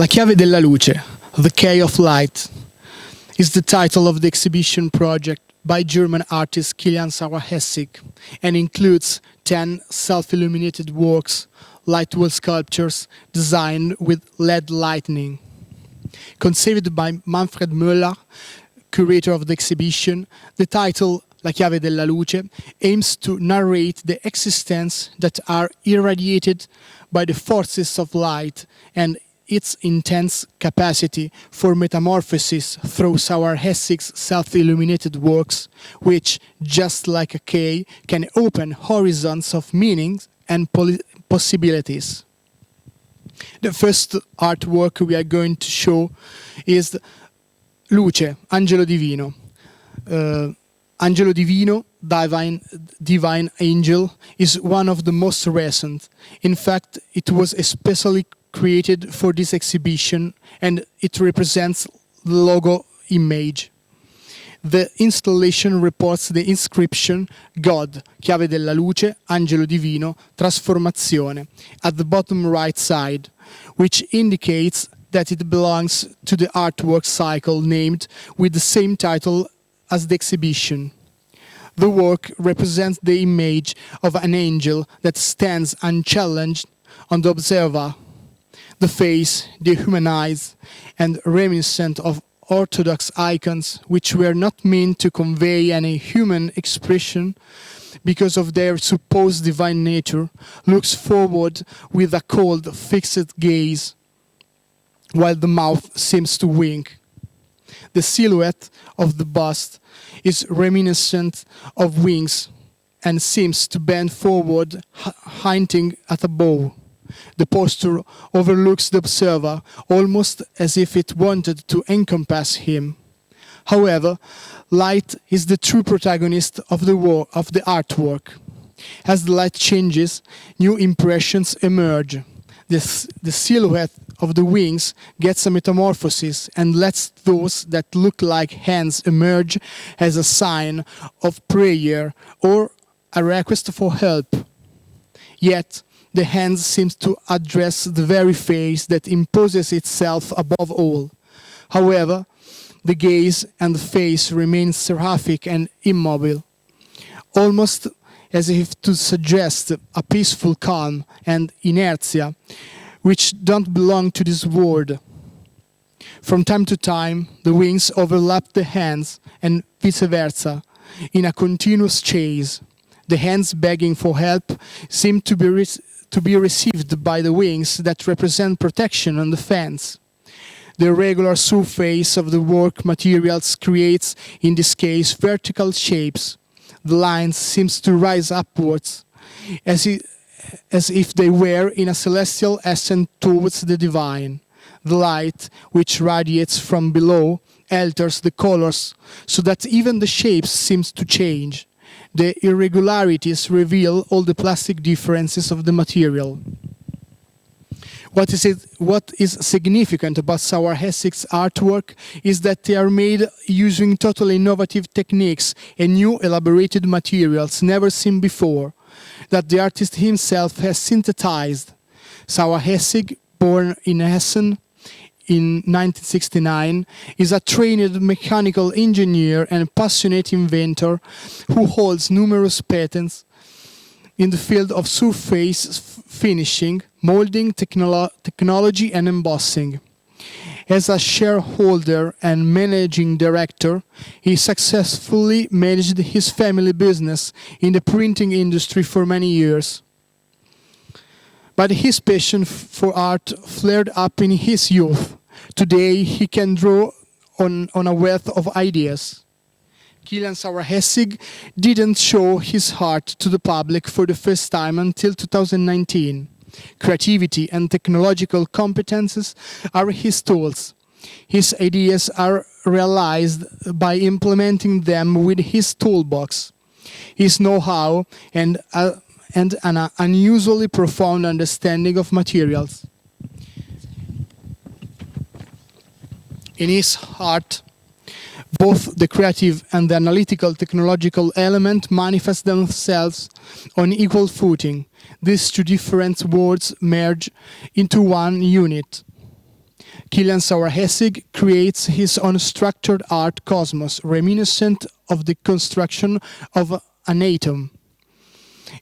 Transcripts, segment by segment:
La chiave della luce, The Key of Light, is the title of the exhibition project by German artist Kilian Saueressig and includes 10 self-illuminated works, light wall sculptures designed with LED lighting. Conceived by Manfred Moeller, curator of the exhibition, the title La chiave della luce aims to narrate the existence that are irradiated by the forces of light and its intense capacity for metamorphosis through Saueressig's self-illuminated works, which, just like a key, can open horizons of meanings and possibilities. The first artwork we are going to show is Luce, Angelo Divino. Angelo Divino, Divine Angel, is one of the most recent. In fact, it was especially created for this exhibition and it represents the logo image. The installation reports the inscription God, chiave della luce, angelo divino, trasformazione, at the bottom right side, which indicates that it belongs to the artwork cycle named with the same title as the exhibition. The work represents the image of an angel that stands unchallenged on the observer. The face, dehumanized and reminiscent of Orthodox icons which were not meant to convey any human expression because of their supposed divine nature, looks forward with a cold, fixed gaze, while the mouth seems to wink. The silhouette of the bust is reminiscent of wings and seems to bend forward, hinting at a bow. The posture overlooks the observer, almost as if it wanted to encompass him. However, light is the true protagonist of the artwork. As the light changes, new impressions emerge. The silhouette of the wings gets a metamorphosis and lets those that look like hands emerge as a sign of prayer or a request for help. Yet, the hands seems to address the very face that imposes itself above all. However, the gaze and the face remain seraphic and immobile, almost as if to suggest a peaceful calm and inertia which don't belong to this world. From time to time, the wings overlap the hands and vice versa in a continuous chase. The hands begging for help seem to be received by the wings that represent protection and defense. The irregular surface of the work materials creates, in this case, vertical shapes. The lines seem to rise upwards, as if they were in a celestial ascent towards the divine. The light, which radiates from below, alters the colors, so that even the shapes seem to change. The irregularities reveal all the plastic differences of the material. What is significant about Saueressig's artwork is that they are made using totally innovative techniques and new elaborated materials never seen before, that the artist himself has synthesized. Saueressig, born in Essen in 1969, is a trained mechanical engineer and passionate inventor who holds numerous patents in the field of surface finishing, molding, technology and embossing. As a shareholder and managing director, he successfully managed his family business in the printing industry for many years. But his passion for art flared up in his youth. Today, he can draw on a wealth of ideas. Kilian Saueressig didn't show his heart to the public for the first time until 2019. Creativity and technological competences are his tools. His ideas are realized by implementing them with his toolbox. His know-how and an unusually profound understanding of materials. In his art, both the creative and the analytical technological element manifest themselves on equal footing. These two different worlds merge into one unit. Kilian Saueressig creates his own structured art cosmos, reminiscent of the construction of an atom.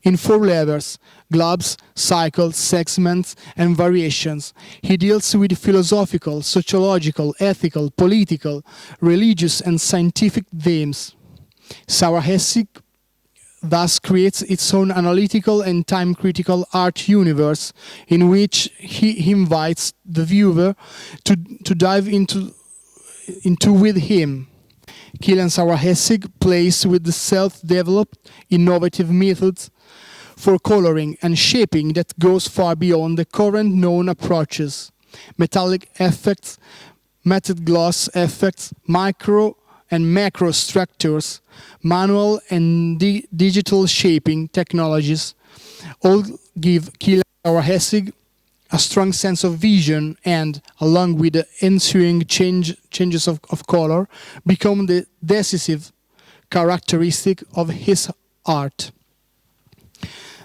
In 4 levels, globes, cycles, segments, and variations, he deals with philosophical, sociological, ethical, political, religious, and scientific themes. Saueressig thus creates its own analytical and time-critical art universe in which he invites the viewer to dive into with him. Kilian Saueressig plays with the self-developed, innovative methods for coloring and shaping that goes far beyond the current known approaches. Metallic effects, matte gloss effects, micro and macro structures, manual and digital shaping technologies all give Kilian Saueressig a strong sense of vision and, along with the ensuing changes of color, become the decisive characteristic of his art.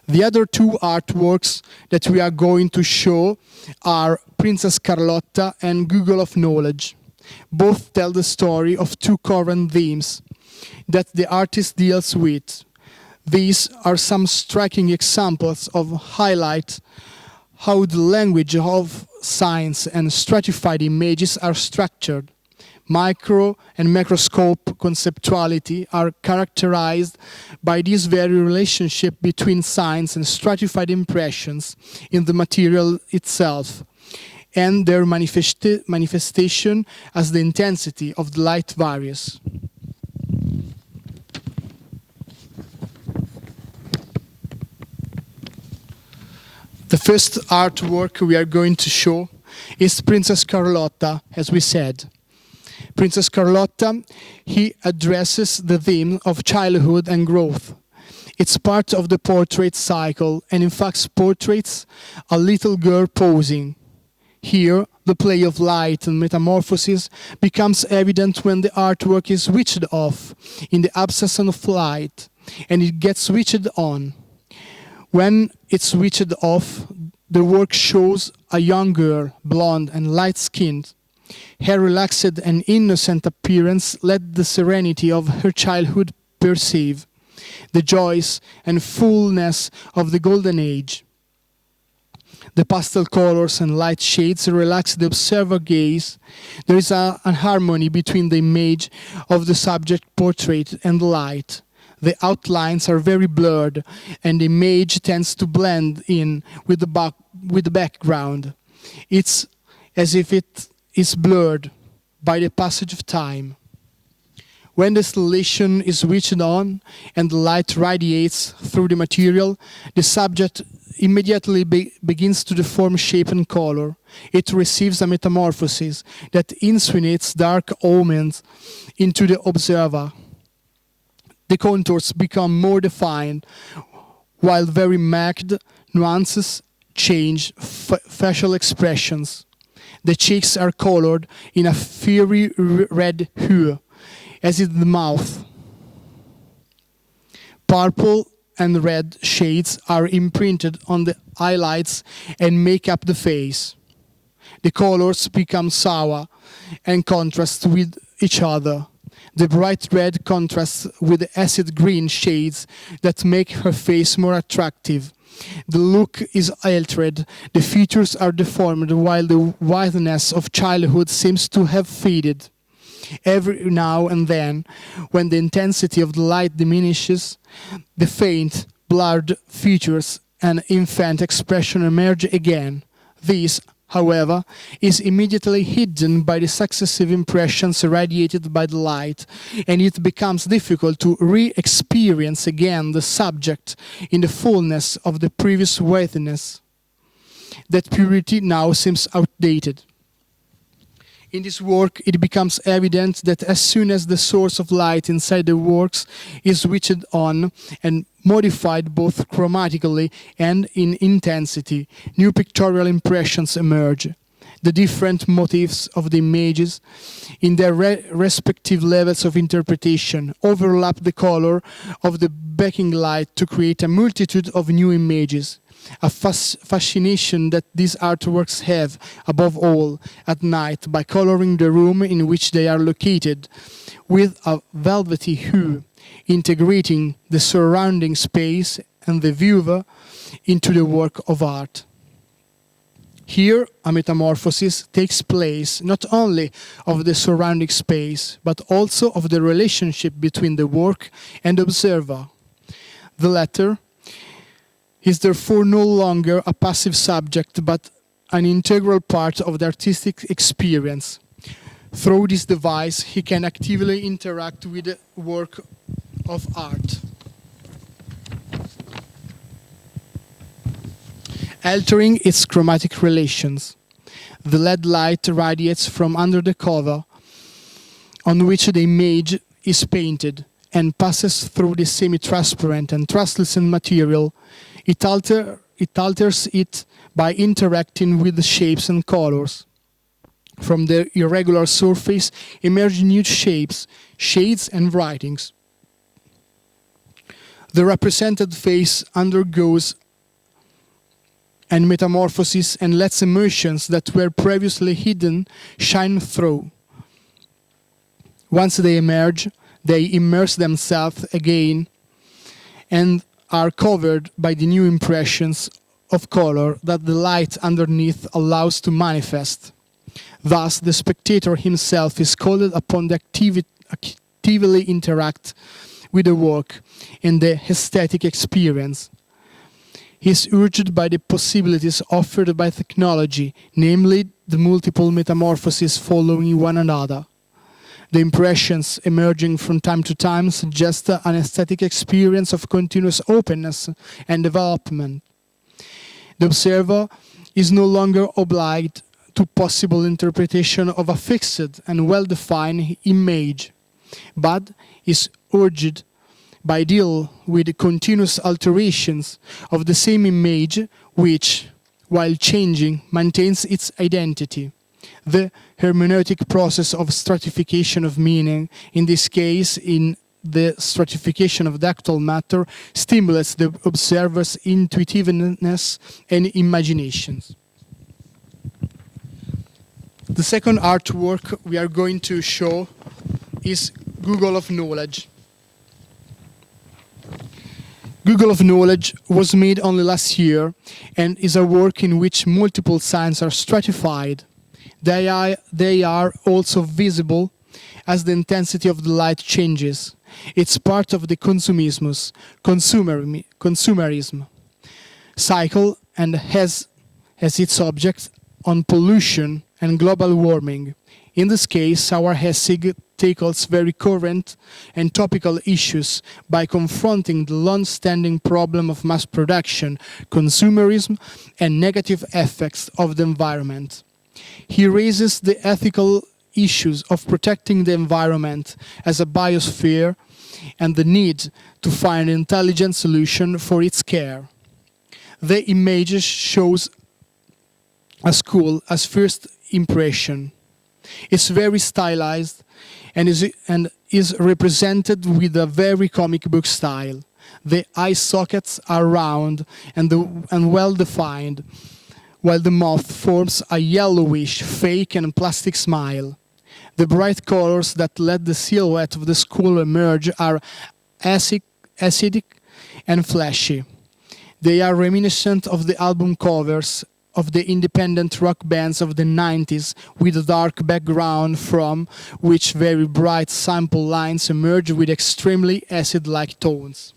The other 2 artworks that we are going to show are Princess Carlotta and Google of Knowledge. Both tell the story of 2 current themes that the artist deals with. These are some striking examples of highlight how the language of science and stratified images are structured. Micro and macroscope conceptuality are characterized by this very relationship between science and stratified impressions in the material itself, and their manifestation as the intensity of the light varies. The first artwork we are going to show is Princess Carlotta, as we said. Princess Carlotta, he addresses the theme of childhood and growth. It's part of the portrait cycle and in fact portraits a little girl posing. Here, the play of light and metamorphosis becomes evident when the artwork is switched off in the absence of light, and it gets switched on. When it's switched off, the work shows a young girl, blonde and light-skinned. Her relaxed and innocent appearance let the serenity of her childhood perceive, the joys and fullness of the golden age. The pastel colors and light shades relax the observer gaze. There is an harmony between the image of the subject portrait and the light. The outlines are very blurred, and the image tends to blend in with the background. It's as if it is blurred by the passage of time. When the installation is switched on and the light radiates through the material, the subject immediately begins to deform shape and color. It receives a metamorphosis that insinuates dark omens into the observer. The contours become more defined, while very marked nuances change facial expressions. The cheeks are colored in a fiery red hue, as is the mouth. Purple and red shades are imprinted on the eyelids and make up the face. The colors become sour and contrast with each other. The bright red contrasts with the acid green shades that make her face more attractive. The look is altered, the features are deformed, while the whiteness of childhood seems to have faded. Every now and then, when the intensity of the light diminishes, the faint, blurred features and infant expression emerge again. These, however, is immediately hidden by the successive impressions irradiated by the light, and it becomes difficult to re-experience again the subject in the fullness of the previous whiteness. That purity now seems outdated. In this work, it becomes evident that as soon as the source of light inside the works is switched on and modified both chromatically and in intensity, new pictorial impressions emerge. The different motifs of the images, in their respective levels of interpretation, overlap the color of the backing light to create a multitude of new images. a fascination that these artworks have, above all, at night, by coloring the room in which they are located with a velvety hue, integrating the surrounding space and the viewer into the work of art. Here, a metamorphosis takes place not only of the surrounding space, but also of the relationship between the work and the observer. The latter is therefore no longer a passive subject, but an integral part of the artistic experience. Through this device, he can actively interact with the work of art, altering its chromatic relations. The LED light radiates from under the cover on which the image is painted and passes through the semi-transparent and translucent material. It alters it by interacting with the shapes and colors. From the irregular surface emerge new shapes, shades and writings. The represented face undergoes and metamorphosis and lets emotions that were previously hidden shine through. Once they emerge, they immerse themselves again and are covered by the new impressions of color that the light underneath allows to manifest. Thus, the spectator himself is called upon to actively interact with the work and the aesthetic experience. He is urged by the possibilities offered by technology, namely the multiple metamorphoses following one another. The impressions emerging from time to time suggest an aesthetic experience of continuous openness and development. The observer is no longer obliged to possible interpretation of a fixed and well-defined image, but is urged by deal with continuous alterations of the same image which, while changing, maintains its identity. The hermeneutic process of stratification of meaning, in this case in the stratification of dactyl matter, stimulates the observer's intuitiveness and imaginations. The second artwork we are going to show is Google of Knowledge. Google of Knowledge was made only last year and is a work in which multiple signs are stratified. They are also visible as the intensity of the light changes. It's part of the consumerism cycle and has its object on pollution and global warming. In this case, Saueressig tackles very current and topical issues by confronting the long-standing problem of mass production, consumerism, and negative effects of the environment. He raises the ethical issues of protecting the environment as a biosphere and the need to find an intelligent solution for its care. The image shows a school as first impression. It's very stylized and is represented with a very comic book style. The eye sockets are round and well defined, while the mouth forms a yellowish, fake and plastic smile. The bright colors that let the silhouette of the school emerge are acidic and flashy. They are reminiscent of the album covers of the independent rock bands of the 90s, with a dark background from which very bright sample lines emerge with extremely acid-like tones.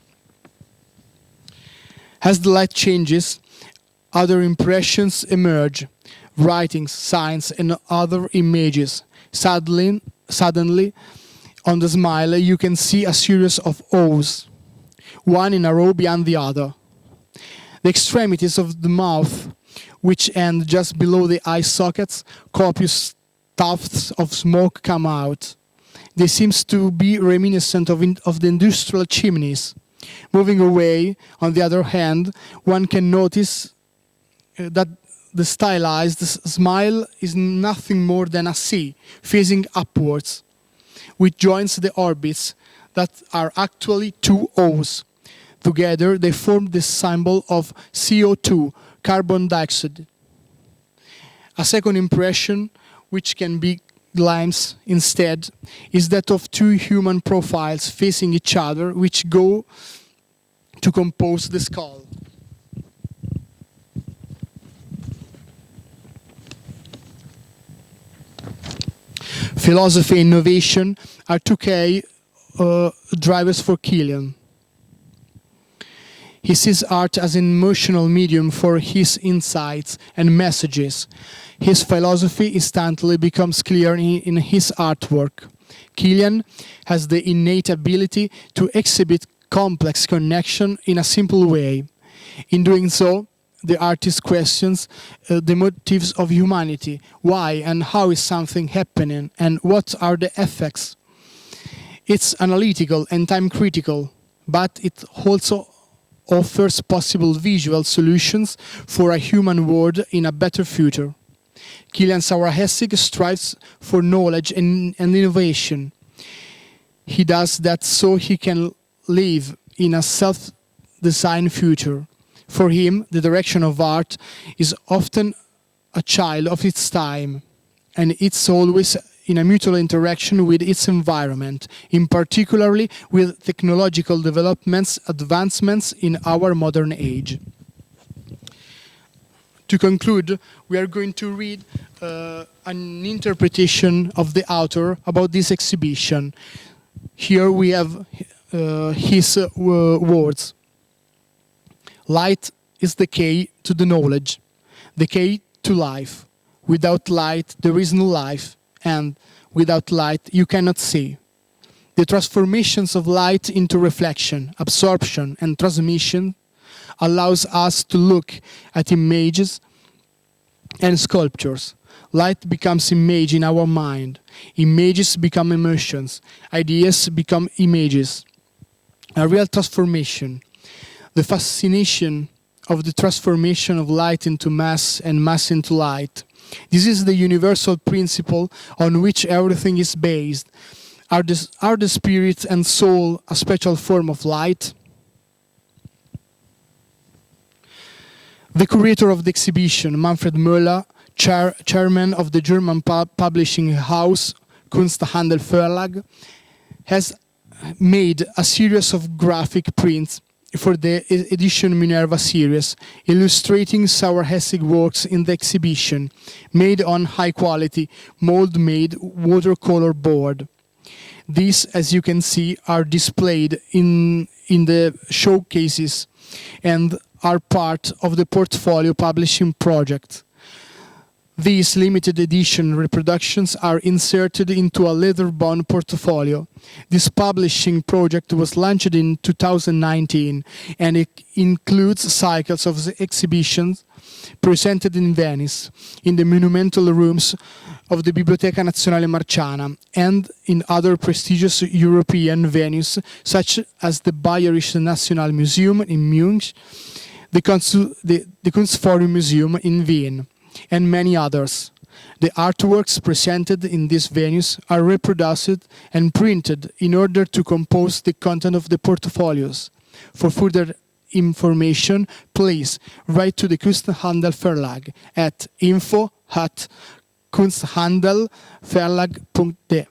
As the light changes, other impressions emerge, writings, signs, and other images. Suddenly, on the smile, you can see a series of O's, one in a row behind the other. The extremities of the mouth, which end just below the eye sockets, copious tufts of smoke come out. They seem to be reminiscent of the industrial chimneys. Moving away, on the other hand, one can notice that the stylized smile is nothing more than a C facing upwards, which joins the orbits that are actually two O's. Together, they form the symbol of CO2, carbon dioxide. A second impression, which can be glimpsed instead, is that of two human profiles facing each other, which go to compose the skull. Philosophy and innovation are two key drivers for Kilian. He sees art as an emotional medium for his insights and messages. His philosophy instantly becomes clear in his artwork. Kilian has the innate ability to exhibit complex connection in a simple way. In doing so, the artist questions the motives of humanity. Why and how is something happening, and what are the effects? It's analytical and time-critical, but it also offers possible visual solutions for a human world in a better future. Kilian Saueressig strives for knowledge and innovation. He does that so he can live in a self-designed future. For him, the direction of art is often a child of its time, and it's always in a mutual interaction with its environment, in particularly with technological advancements in our modern age. To conclude, we are going to read an interpretation of the author about this exhibition. Here we have his words. Light is the key to the knowledge, the key to life. Without light, there is no life, and without light, you cannot see. The transformations of light into reflection, absorption, and transmission allows us to look at images and sculptures. Light becomes image in our mind. Images become emotions. Ideas become images. A real transformation. The fascination of the transformation of light into mass and mass into light. This is the universal principle on which everything is based. Are the spirit and soul a special form of light? The curator of the exhibition, Manfred Moeller, chairman of the German publishing house Kunsthandel Verlag, has made a series of graphic prints for the edition Minerva series, illustrating Saueressig works in the exhibition, made on high-quality, mold-made watercolor board. These, as you can see, are displayed in the showcases and are part of the portfolio publishing project. These limited edition reproductions are inserted into a leather-bound portfolio. This publishing project was launched in 2019, and it includes cycles of the exhibitions presented in Venice, in the monumental rooms of the Biblioteca Nazionale Marciana, and in other prestigious European venues, such as the Bayerische National Museum in Munich, the Kunstforum Museum in Wien, and many others. The artworks presented in these venues are reproduced and printed in order to compose the content of the portfolios. For further information, please write to the Kunsthandel Verlag at info@kunsthandelverlag.de.